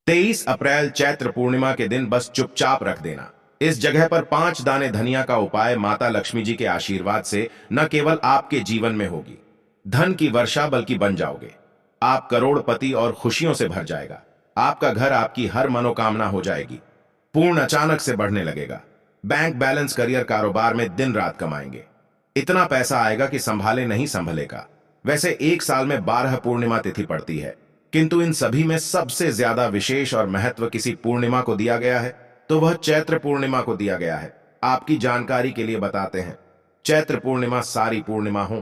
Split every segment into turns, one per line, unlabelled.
23 अप्रैल चैत्र पूर्णिमा के दिन बस चुपचाप रख देना। इस जगह पर 5 दाने धनिया का उपाय माता लक्ष्मी जी के आशीर्वाद से न केवल आपके जीवन में होगी धन की वर्षा, बल्कि बन जाओगे आप करोड़पति और खुशियों से भर जाएगा। आपका घर आपकी हर मनोकामना हो जाएगी पूर्ण, अचानक से बढ़ने लगेगा। बैंक बैलेंस, करियर, कारोबार में दिन रात कमाएंगे। इतना पैसा आएगा कि संभाले नहीं संभलेगा। वैसे एक साल में 12 पूर्णिमा तिथि पड़ती है, किंतु इन सभी में सबसे ज्यादा विशेष और महत्व किसी पूर्णिमा को दिया गया है, तो वह चैत्र पूर्णिमा को दिया गया है। आपकी जानकारी के लिए बताते हैं, चैत्र पूर्णिमा सारी पूर्णिमाओं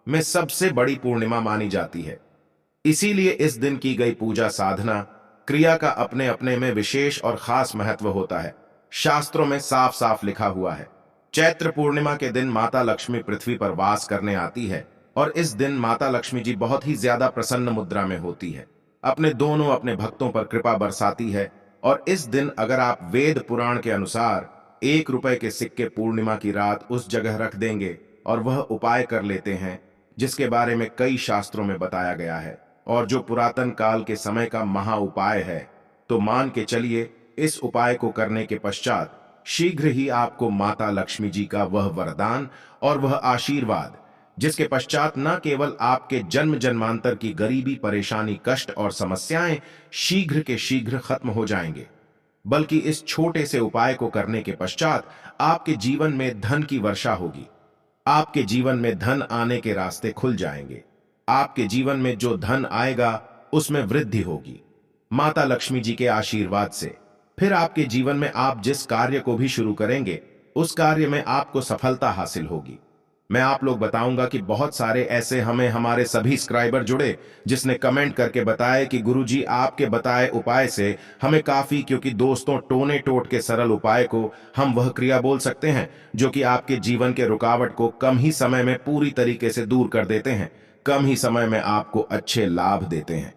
में सबसे बड़ी पूर्णिमा मानी जाती है। इसीलिए इस दिन की गई पूजा, साधना, क्रिया का अपने अपने में विशेष और खास महत्व होता है। शास्त्रों में साफ साफ लिखा हुआ है, चैत्र पूर्णिमा के दिन माता लक्ष्मी पृथ्वी पर वास करने आती है और इस दिन माता लक्ष्मी जी बहुत ही ज्यादा प्रसन्न मुद्रा में होती है, अपने भक्तों पर कृपा बरसाती है। और इस दिन अगर आप वेद पुराण के अनुसार 1 रुपए के सिक्के पूर्णिमा की रात उस जगह रख देंगे और वह उपाय कर लेते हैं जिसके बारे में कई शास्त्रों में बताया गया है और जो पुरातन काल के समय का महा उपाय है, तो मान के चलिए इस उपाय को करने के पश्चात शीघ्र ही आपको माता लक्ष्मी जी का वह वरदान और वह आशीर्वाद, जिसके पश्चात न केवल आपके जन्म जन्मांतर की गरीबी, परेशानी, कष्ट और समस्याएं शीघ्र के शीघ्र खत्म हो जाएंगे, बल्कि इस छोटे से उपाय को करने के पश्चात आपके जीवन में धन की वर्षा होगी। आपके जीवन में धन आने के रास्ते खुल जाएंगे। आपके जीवन में जो धन आएगा उसमें वृद्धि होगी माता लक्ष्मी जी के आशीर्वाद से। फिर आपके जीवन में आप जिस कार्य को भी शुरू करेंगे उस कार्य में आपको सफलता हासिल होगी। मैं आप लोग बताऊंगा कि बहुत सारे ऐसे हमारे सभी सब्सक्राइबर जुड़े जिसने कमेंट करके बताया कि गुरुजी आपके बताए उपाय से हमें काफी, क्योंकि दोस्तों टोने टोट के सरल उपाय को हम वह क्रिया बोल सकते हैं जो कि आपके जीवन के रुकावट को कम ही समय में पूरी तरीके से दूर कर देते हैं, कम ही समय में आपको अच्छे लाभ देते हैं।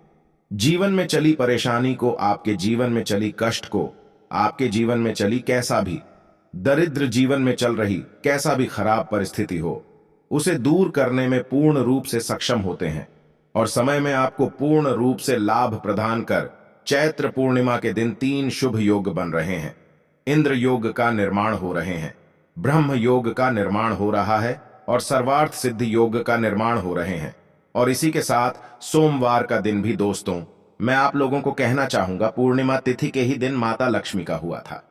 जीवन में चली परेशानी को, आपके जीवन में चली कष्ट को, आपके जीवन में चली कैसा भी दरिद्र जीवन में चल रही कैसा भी खराब परिस्थिति हो, उसे दूर करने में पूर्ण रूप से सक्षम होते हैं और समय में आपको पूर्ण रूप से लाभ प्रदान कर चैत्र पूर्णिमा के दिन 3 शुभ योग बन रहे हैं। इंद्र योग का निर्माण हो रहे हैं, ब्रह्म योग का निर्माण हो रहा है और सर्वार्थ सिद्ध योग का निर्माण हो रहे हैं। और इसी के साथ सोमवार का दिन भी दोस्तों मैं आप लोगों को कहना चाहूंगा, पूर्णिमा तिथि के ही दिन माता लक्ष्मी का हुआ था।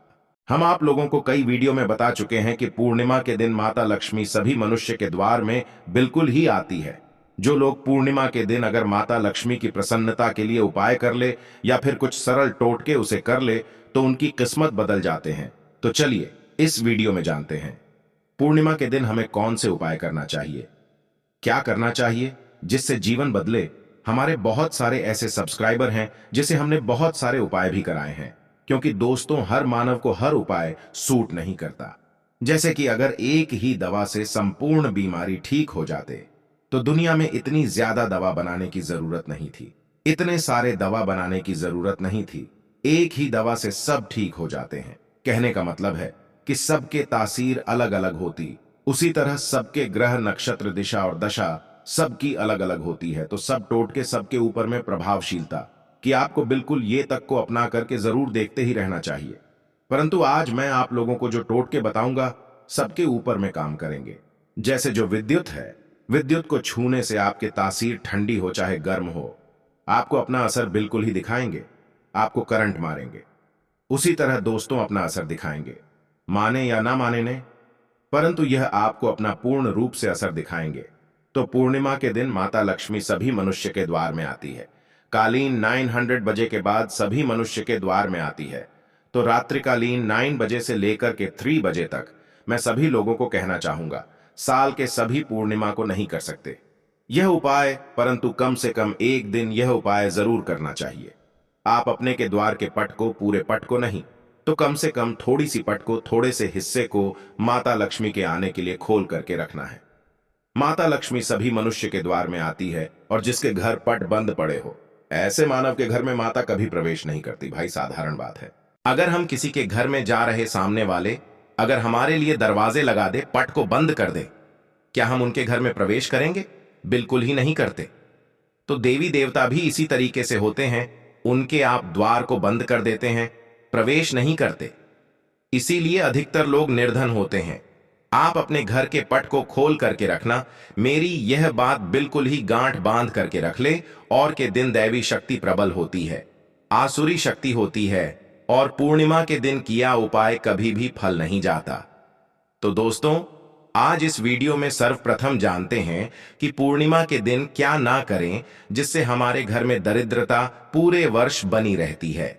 हम आप लोगों को कई वीडियो में बता चुके हैं कि पूर्णिमा के दिन माता लक्ष्मी सभी मनुष्य के द्वार में बिल्कुल ही आती है। जो लोग पूर्णिमा के दिन अगर माता लक्ष्मी की प्रसन्नता के लिए उपाय कर ले या फिर कुछ सरल टोटके उसे कर ले तो उनकी किस्मत बदल जाते हैं। तो चलिए इस वीडियो में जानते हैं पूर्णिमा के दिन हमें कौन से उपाय करना चाहिए, क्या करना चाहिए जिससे जीवन बदले। हमारे बहुत सारे ऐसे सब्सक्राइबर हैं जिसे हमने बहुत सारे उपाय भी कराए हैं, क्योंकि दोस्तों हर मानव को हर उपाय सूट नहीं करता। जैसे कि अगर एक ही दवा से संपूर्ण बीमारी ठीक हो जाते तो दुनिया में इतनी ज्यादा दवा बनाने की जरूरत नहीं थी, इतने सारे दवा बनाने की जरूरत नहीं थी। एक ही दवा से सब ठीक हो जाते हैं। कहने का मतलब है कि सबके तासीर अलग अलग होती, उसी तरह सबके ग्रह, नक्षत्र, दिशा और दशा सबकी अलग अलग होती है। तो सब टोटके सबके ऊपर में प्रभावशीलता कि आपको बिल्कुल ये तक को अपना करके जरूर देखते ही रहना चाहिए। परंतु आज मैं आप लोगों को जो टोटके बताऊंगा सबके ऊपर में काम करेंगे। जैसे जो विद्युत है, विद्युत को छूने से आपके तासीर ठंडी हो चाहे गर्म हो, आपको अपना असर बिल्कुल ही दिखाएंगे, आपको करंट मारेंगे। उसी तरह दोस्तों अपना असर दिखाएंगे, माने या ना माने ने, परंतु यह आपको अपना पूर्ण रूप से असर दिखाएंगे। तो पूर्णिमा के दिन माता लक्ष्मी सभी मनुष्य के द्वार में आती है। कालीन 900 बजे के बाद सभी मनुष्य के द्वार में आती है। तो रात्रिकालीन 9 बजे से लेकर के 3 बजे तक मैं सभी लोगों को कहना चाहूंगा, साल के सभी पूर्णिमा को नहीं कर सकते यह उपाय, परंतु कम से कम एक दिन यह उपाय जरूर करना चाहिए। आप अपने के द्वार के पट को, पूरे पट को नहीं तो कम से कम थोड़ी सी पट को, थोड़े से हिस्से को माता लक्ष्मी के आने के लिए खोल करके रखना है। माता लक्ष्मी सभी मनुष्य के द्वार में आती है और जिसके घर पट बंद पड़े हो, ऐसे मानव के घर में माता कभी प्रवेश नहीं करती। भाई साधारण बात है। अगर हम किसी के घर में जा रहे सामने वाले अगर हमारे लिए दरवाजे लगा दे, पट को बंद कर दे, क्या हम उनके घर में प्रवेश करेंगे? बिल्कुल ही नहीं करते। तो देवी देवता भी इसी तरीके से होते हैं उनके आप द्वार को बंद कर देते हैं, प्रवेश नहीं करते। इसीलिए अधिकतर लोग निर्धन होते हैं। आप अपने घर के पट को खोल करके रखना, मेरी यह बात बिल्कुल ही गांठ बांध करके रख ले। और के दिन दैवी शक्ति प्रबल होती है, आसुरी शक्ति होती है, और पूर्णिमा के दिन किया उपाय कभी भी फल नहीं जाता। तो दोस्तों, आज इस वीडियो में सर्वप्रथम जानते हैं कि पूर्णिमा के दिन क्या ना करें जिससे हमारे घर में दरिद्रता पूरे वर्ष बनी रहती है।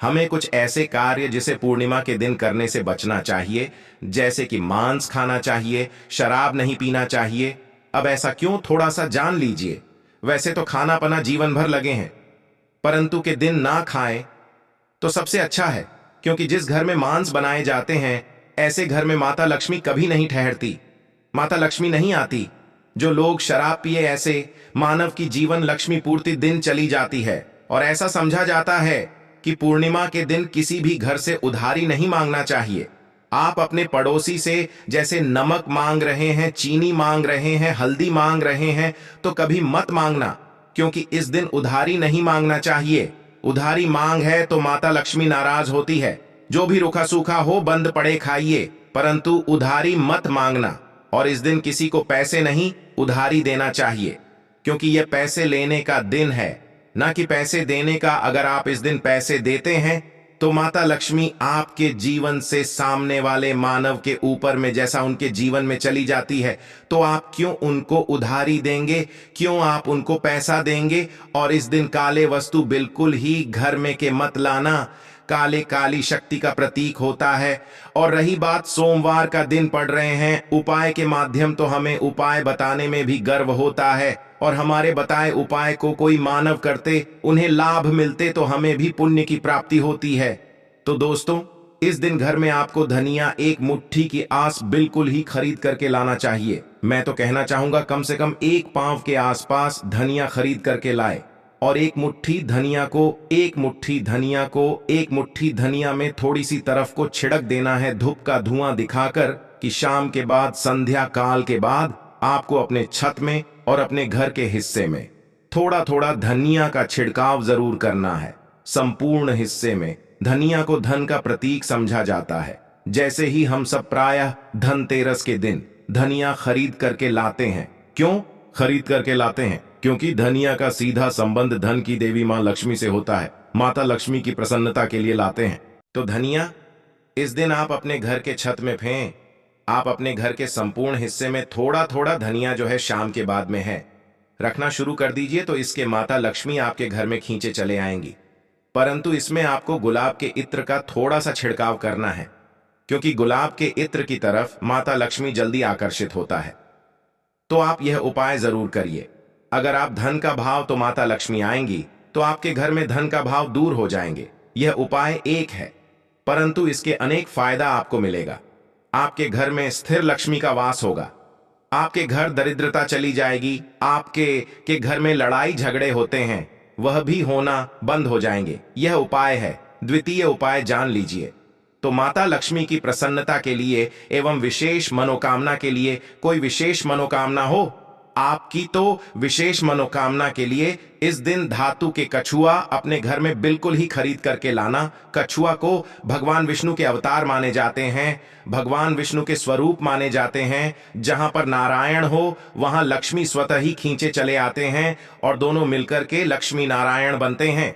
हमें कुछ ऐसे कार्य जिसे पूर्णिमा के दिन करने से बचना चाहिए, जैसे कि मांस खाना चाहिए, शराब नहीं पीना चाहिए। अब ऐसा क्यों, थोड़ा सा जान लीजिए। वैसे तो खाना पना जीवन भर लगे हैं, परंतु के दिन ना खाएं तो सबसे अच्छा है, क्योंकि जिस घर में मांस बनाए जाते हैं ऐसे घर में माता लक्ष्मी कभी नहीं ठहरती, माता लक्ष्मी नहीं आती। जो लोग शराब पिए, ऐसे मानव की जीवन लक्ष्मी पूर्ति दिन चली जाती है। और ऐसा समझा जाता है कि पूर्णिमा के दिन किसी भी घर से उधारी नहीं मांगना चाहिए। आप अपने पड़ोसी से जैसे नमक मांग रहे हैं, चीनी मांग रहे हैं, हल्दी मांग रहे हैं, तो कभी मत मांगना, क्योंकि इस दिन उधारी नहीं मांगना चाहिए। उधारी मांग है तो माता लक्ष्मी नाराज होती है। जो भी रूखा सूखा हो बंद पड़े खाइए, परंतु उधारी मत मांगना। और इस दिन किसी को पैसे नहीं उधारी देना चाहिए, क्योंकि यह पैसे लेने का दिन है, ना कि पैसे देने का। अगर आप इस दिन पैसे देते हैं तो माता लक्ष्मी आपके जीवन से सामने वाले मानव के ऊपर में जैसा उनके जीवन में चली जाती है, तो आप क्यों उनको उधारी देंगे, क्यों आप उनको पैसा देंगे। और इस दिन काले वस्तु बिल्कुल ही घर में के मत लाना, काले काली शक्ति का प्रतीक होता है। और रही बात, सोमवार का दिन पड़ रहे हैं, उपाय के माध्यम तो हमें उपाय बताने में भी गर्व होता है, और हमारे बताए उपाय को कोई मानव करते, उन्हें लाभ मिलते, तो हमें भी पुण्य की प्राप्ति होती है। तो दोस्तों, इस दिन घर में आपको धनिया एक मुट्ठी की आस बिल्कुल ही खरीद करके लाना चाहिए। मैं तो कहना चाहूंगा कम से कम 1 पांव के आसपास धनिया खरीद करके लाए। और एक मुट्ठी धनिया में थोड़ी सी तरफ को छिड़क देना है धूप का धुआं दिखाकर, कि शाम के बाद, संध्या काल के बाद आपको अपने छत में और अपने घर के हिस्से में थोड़ा थोड़ा धनिया का छिड़काव जरूर करना है। संपूर्ण हिस्से में धनिया को धन का प्रतीक समझा जाता है। जैसे ही हम सब प्रायः धनतेरस के दिन धनिया खरीद करके लाते हैं। क्यों खरीद करके लाते हैं? क्योंकि धनिया का सीधा संबंध धन की देवी मां लक्ष्मी से होता है। माता लक्ष्मी की प्रसन्नता के लिए लाते हैं। तो धनिया इस दिन आप अपने घर के छत में फेंक, आप अपने घर के संपूर्ण हिस्से में थोड़ा थोड़ा धनिया जो है शाम के बाद में है रखना शुरू कर दीजिए, तो इसके माता लक्ष्मी आपके घर में खींचे चले आएंगी। परंतु इसमें आपको गुलाब के इत्र का थोड़ा सा छिड़काव करना है, क्योंकि गुलाब के इत्र की तरफ माता लक्ष्मी जल्दी आकर्षित होता है। तो आप यह उपाय जरूर करिए। अगर आप धन का भाव, तो माता लक्ष्मी आएंगी, तो आपके घर में धन का भाव दूर हो जाएंगे। यह उपाय एक है, परंतु इसके अनेक फायदा आपको मिलेगा। आपके घर में स्थिर लक्ष्मी का वास होगा, आपके घर दरिद्रता चली जाएगी, आपके घर में लड़ाई झगड़े होते हैं वह भी होना बंद हो जाएंगे। यह उपाय है। द्वितीय उपाय जान लीजिए। तो माता लक्ष्मी की प्रसन्नता के लिए एवं विशेष मनोकामना के लिए, कोई विशेष मनोकामना हो आपकी, तो विशेष मनोकामना के लिए इस दिन धातु के कछुआ अपने घर में बिल्कुल ही खरीद करके लाना। कछुआ को भगवान विष्णु के अवतार माने जाते हैं, भगवान विष्णु के स्वरूप माने जाते हैं। जहां पर नारायण हो वहां लक्ष्मी स्वतः ही खींचे चले आते हैं, और दोनों मिलकर के लक्ष्मी नारायण बनते हैं।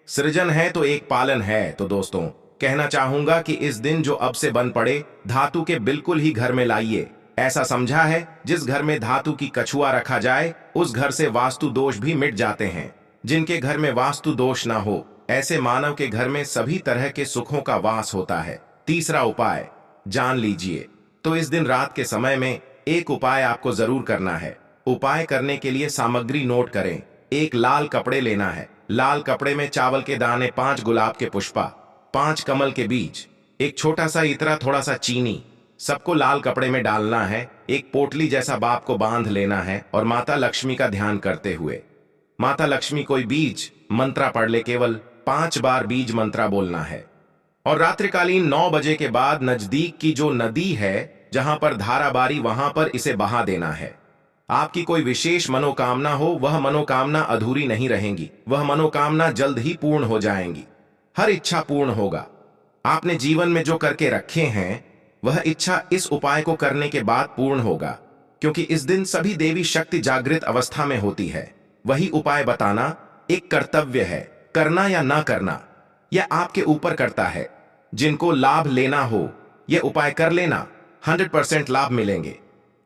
सृजन है तो एक पालन है। तो दोस्तों, कहना चाहूंगा कि इस दिन जो अब से बन पड़े, धातु के बिल्कुल ही घर में लाइए। ऐसा समझा है, जिस घर में धातु की कछुआ रखा जाए उस घर से वास्तु दोष भी मिट जाते हैं। जिनके घर में वास्तु दोष ना हो, ऐसे मानव के घर में सभी तरह के सुखों का वास होता है। तीसरा उपाय जान लीजिए। तो इस दिन रात के समय में एक उपाय आपको जरूर करना है। उपाय करने के लिए सामग्री नोट करें। एक लाल कपड़े लेना है। लाल कपड़े में चावल के दाने, 5 गुलाब के पुष्पा, 5 कमल के बीज, एक छोटा सा इतरा, थोड़ा सा चीनी, सबको लाल कपड़े में डालना है। एक पोटली जैसा बाप को बांध लेना है, और माता लक्ष्मी का ध्यान करते हुए, माता लक्ष्मी कोई बीज मंत्रा पढ़ ले, केवल 5 बार बीज मंत्रा बोलना है। और रात्रिकालीन 9 बजे के बाद नजदीक की जो नदी है, जहां पर धारा बारी, वहां पर इसे बहा देना है। आपकी कोई विशेष मनोकामना हो, वह मनोकामना अधूरी नहीं रहेंगी, वह मनोकामना जल्द ही पूर्ण हो जाएंगी। हर इच्छा पूर्ण होगा। आपने जीवन में जो करके रखे हैं वह इच्छा इस उपाय को करने के बाद पूर्ण होगा, क्योंकि इस दिन सभी देवी शक्ति जागृत अवस्था में होती है। वही उपाय बताना एक कर्तव्य है। करना या ना करना यह आपके ऊपर करता है। जिनको लाभ लेना हो यह उपाय कर लेना, 100% लाभ मिलेंगे।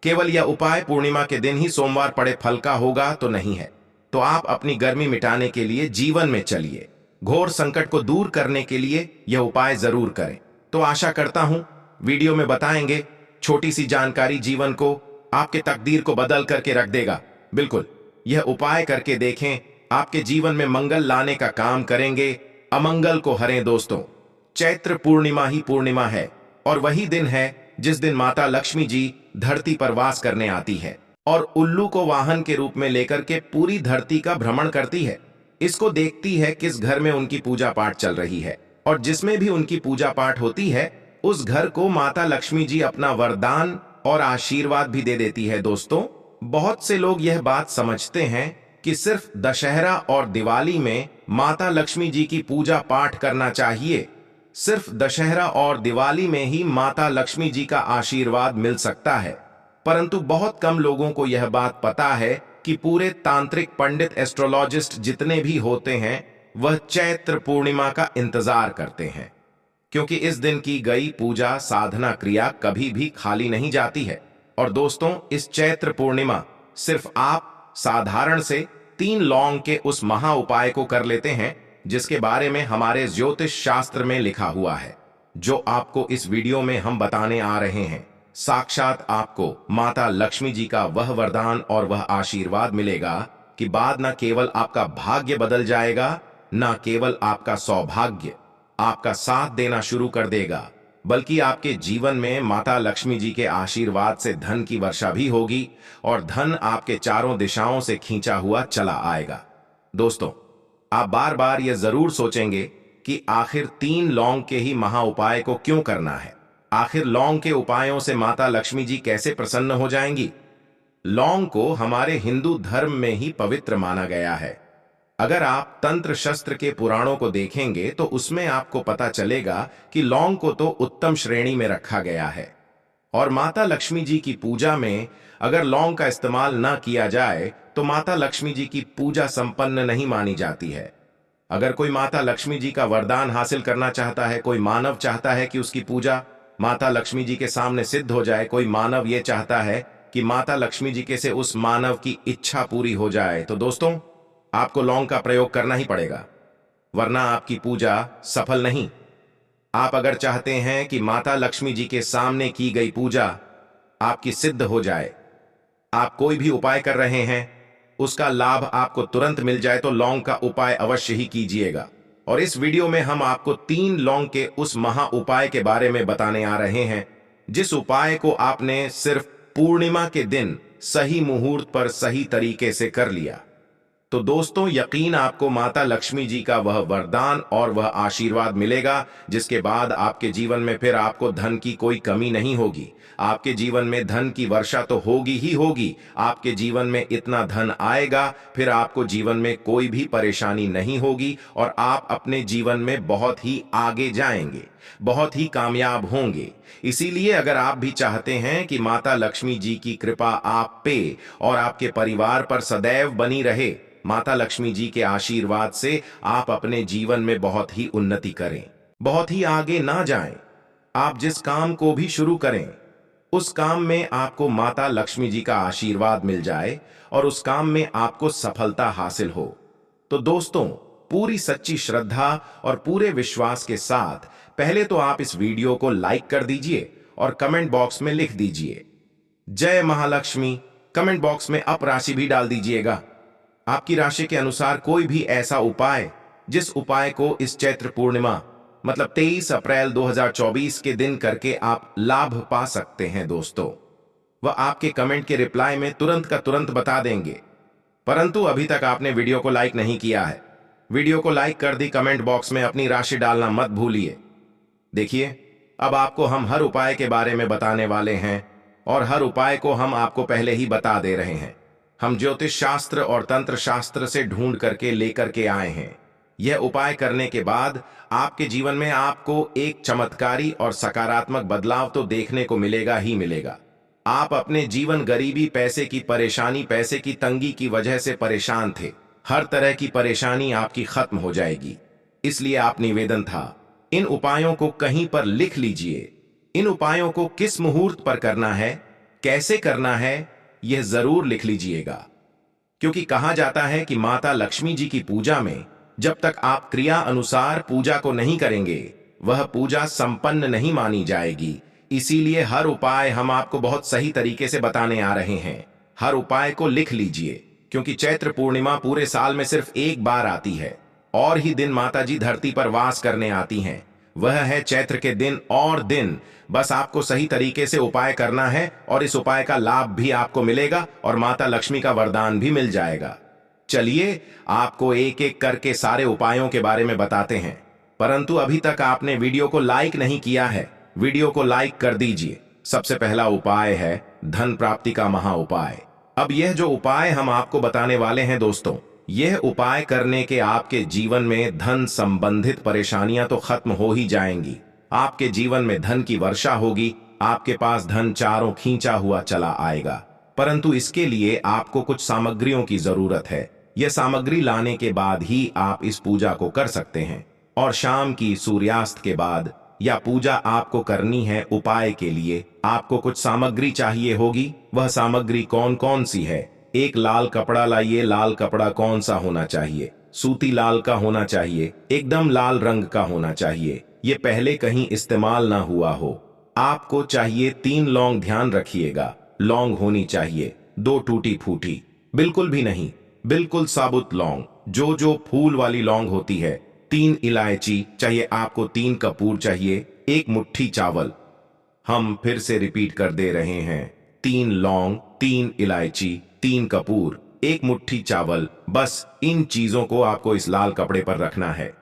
केवल यह उपाय पूर्णिमा के दिन ही सोमवार पड़े फल का होगा तो नहीं है। तो आप अपनी गर्मी मिटाने के लिए जीवन में चलिए, घोर संकट को दूर करने के लिए यह उपाय जरूर करें। तो आशा करता हूं वीडियो में बताएंगे छोटी सी जानकारी जीवन को, आपके तकदीर को बदल करके रख देगा। बिल्कुल यह उपाय करके देखें, आपके जीवन में मंगल लाने का काम करेंगे, अमंगल को हरें। दोस्तों, चैत्र पूर्णिमा ही पूर्णिमा है और वही दिन है जिस दिन माता लक्ष्मी जी धरती पर वास करने आती है और उल्लू को वाहन के रूप में लेकर के पूरी धरती का भ्रमण करती है। इसको देखती है किस घर में उनकी पूजा पाठ चल रही है, और जिसमें भी उनकी पूजा पाठ होती है उस घर को माता लक्ष्मी जी अपना वरदान और आशीर्वाद भी दे देती है। दोस्तों, बहुत से लोग यह बात समझते हैं कि सिर्फ दशहरा और दिवाली में माता लक्ष्मी जी की पूजा पाठ करना चाहिए। सिर्फ दशहरा और दिवाली में ही माता लक्ष्मी जी का आशीर्वाद मिल सकता है, परंतु बहुत कम लोगों को यह बात पता है कि पूरे तांत्रिक पंडित एस्ट्रोलॉजिस्ट जितने भी होते हैं वह चैत्र पूर्णिमा का इंतजार करते हैं, क्योंकि इस दिन की गई पूजा साधना क्रिया कभी भी खाली नहीं जाती है। और दोस्तों, इस चैत्र पूर्णिमा सिर्फ आप साधारण से 3 लौंग के उस महा उपाय को कर लेते हैं जिसके बारे में हमारे ज्योतिष शास्त्र में लिखा हुआ है, जो आपको इस वीडियो में हम बताने आ रहे हैं। साक्षात आपको माता लक्ष्मी जी का वह वरदान और वह आशीर्वाद मिलेगा कि बाद न केवल आपका भाग्य बदल जाएगा, न केवल आपका सौभाग्य आपका साथ देना शुरू कर देगा, बल्कि आपके जीवन में माता लक्ष्मी जी के आशीर्वाद से धन की वर्षा भी होगी और धन आपके चारों दिशाओं से खींचा हुआ चला आएगा। दोस्तों, आप बार बार यह जरूर सोचेंगे कि आखिर 3 लौंग के ही महा उपाय को क्यों करना है। आखिर लौंग के उपायों से माता लक्ष्मी जी कैसे प्रसन्न हो जाएंगी। लौंग को हमारे हिंदू धर्म में ही पवित्र माना गया है। अगर आप तंत्र शस्त्र के पुराणों को देखेंगे तो उसमें आपको पता चलेगा कि लौंग को तो उत्तम श्रेणी में रखा गया है, और माता लक्ष्मी जी की पूजा में अगर लौंग का इस्तेमाल ना किया जाए तो माता लक्ष्मी जी की पूजा संपन्न नहीं मानी जाती है। अगर कोई माता लक्ष्मी जी का वरदान हासिल करना चाहता है, कोई मानव चाहता है कि उसकी पूजा माता लक्ष्मी जी के सामने सिद्ध हो जाए, कोई मानव यह चाहता है कि माता लक्ष्मी जी के से उस मानव की इच्छा पूरी हो जाए, तो दोस्तों आपको लौंग का प्रयोग करना ही पड़ेगा, वरना आपकी पूजा सफल नहीं। आप अगर चाहते हैं कि माता लक्ष्मी जी के सामने की गई पूजा आपकी सिद्ध हो जाए, आप कोई भी उपाय कर रहे हैं उसका लाभ आपको तुरंत मिल जाए, तो लौंग का उपाय अवश्य ही कीजिएगा। और इस वीडियो में हम आपको 3 लौंग के उस महा उपाय के बारे में बताने आ रहे हैं, जिस उपाय को आपने सिर्फ पूर्णिमा के दिन सही मुहूर्त पर सही तरीके से कर लिया तो दोस्तों यकीन आपको माता लक्ष्मी जी का वह वरदान और वह आशीर्वाद मिलेगा, जिसके बाद आपके जीवन में फिर आपको धन की कोई कमी नहीं होगी। आपके जीवन में धन की वर्षा तो होगी ही होगी, आपके जीवन में इतना धन आएगा फिर आपको जीवन में कोई भी परेशानी नहीं होगी और आप अपने जीवन में बहुत ही आगे जाएंगे, बहुत ही कामयाब होंगे। इसीलिए अगर आप भी चाहते हैं कि माता लक्ष्मी जी की कृपा आप पे और आपके परिवार पर सदैव बनी रहे, माता लक्ष्मी जी के आशीर्वाद से आप अपने जीवन में बहुत ही उन्नति करें, बहुत ही आगे ना जाएं, आप जिस काम को भी शुरू करें उस काम में आपको माता लक्ष्मी जी का आशीर्वाद मिल जाए और उस काम में आपको सफलता हासिल हो। तो दोस्तों, पूरी सच्ची श्रद्धा और पूरे विश्वास के साथ पहले तो आप इस वीडियो को लाइक कर दीजिए और कमेंट बॉक्स में लिख दीजिए जय महालक्ष्मी। कमेंट बॉक्स में अप राशि भी डाल दीजिएगा, आपकी राशि के अनुसार कोई भी ऐसा उपाय जिस उपाय को इस चैत्र पूर्णिमा मतलब 23 अप्रैल 2024 के दिन करके आप लाभ पा सकते हैं। दोस्तों, वह आपके कमेंट के रिप्लाई में तुरंत का तुरंत बता देंगे, परंतु अभी तक आपने वीडियो को लाइक नहीं किया है। वीडियो को लाइक कर दी, कमेंट बॉक्स में अपनी राशि डालना मत भूलिए। देखिए, अब आपको हम हर उपाय के बारे में बताने वाले हैं और हर उपाय को हम आपको पहले ही बता दे रहे हैं। हम ज्योतिष शास्त्र और तंत्र शास्त्र से ढूंढ करके लेकर के आए हैं। यह उपाय करने के बाद आपके जीवन में आपको एक चमत्कारी और सकारात्मक बदलाव तो देखने को मिलेगा ही मिलेगा। आप अपने जीवन गरीबी, पैसे की परेशानी, पैसे की तंगी की वजह से परेशान थे। हर तरह की परेशानी आपकी खत्म हो जाएगी। इसलिए आप निवेदन था, इन उपायों को कहीं पर लिख लीजिए। इन उपायों को किस मुहूर्त पर करना है, कैसे करना है, यह जरूर लिख लीजिएगा। क्योंकि कहा जाता है कि माता लक्ष्मी जी की पूजा में जब तक आप क्रिया अनुसार पूजा को नहीं करेंगे, वह पूजा संपन्न नहीं मानी जाएगी। इसीलिए हर उपाय हम आपको बहुत सही तरीके से बताने आ रहे हैं। हर उपाय को लिख लीजिए, क्योंकि चैत्र पूर्णिमा पूरे साल में सिर्फ एक बार आती है और ही दिन माता जी धरती पर वास करने आती हैं। वह है चैत्र के दिन और दिन। बस आपको सही तरीके से उपाय करना है और इस उपाय का लाभ भी आपको मिलेगा और माता लक्ष्मी का वरदान भी मिल जाएगा। चलिए आपको एक एक करके सारे उपायों के बारे में बताते हैं। परंतु अभी तक आपने वीडियो को लाइक नहीं किया है, वीडियो को लाइक कर दीजिए। सबसे पहला उपाय है धन प्राप्ति का महा उपाय। अब यह जो उपाय हम आपको बताने वाले हैं दोस्तों, यह उपाय करने के आपके जीवन में धन संबंधित परेशानियां तो खत्म हो ही जाएंगी। आपके जीवन में धन की वर्षा होगी, आपके पास धन चारों खींचा हुआ चला आएगा। परंतु इसके लिए आपको कुछ सामग्रियों की जरूरत है। यह सामग्री लाने के बाद ही आप इस पूजा को कर सकते हैं। और शाम की सूर्यास्त के बाद या पूजा आपको करनी है, उपाय के लिए आपको कुछ सामग्री चाहिए होगी। वह सामग्री कौन कौन सी है? एक लाल कपड़ा लाइए। लाल कपड़ा कौन सा होना चाहिए? सूती लाल का होना चाहिए, एकदम लाल रंग का होना चाहिए। ये पहले कहीं इस्तेमाल ना हुआ हो। आपको चाहिए 3 लौंग, ध्यान रखिएगा, लौंग होनी चाहिए। 2 टूटी फूटी बिल्कुल भी नहीं, बिल्कुल साबुत लौंग, जो फूल वाली लौंग होती है। 3 इलायची चाहिए आपको, 3 कपूर चाहिए, 1 मुट्ठी चावल। हम फिर से रिपीट कर दे रहे हैं, 3 लौंग, 3 इलायची, 3 कपूर, 1 मुट्ठी चावल। बस इन चीजों को आपको इस लाल कपड़े पर रखना है।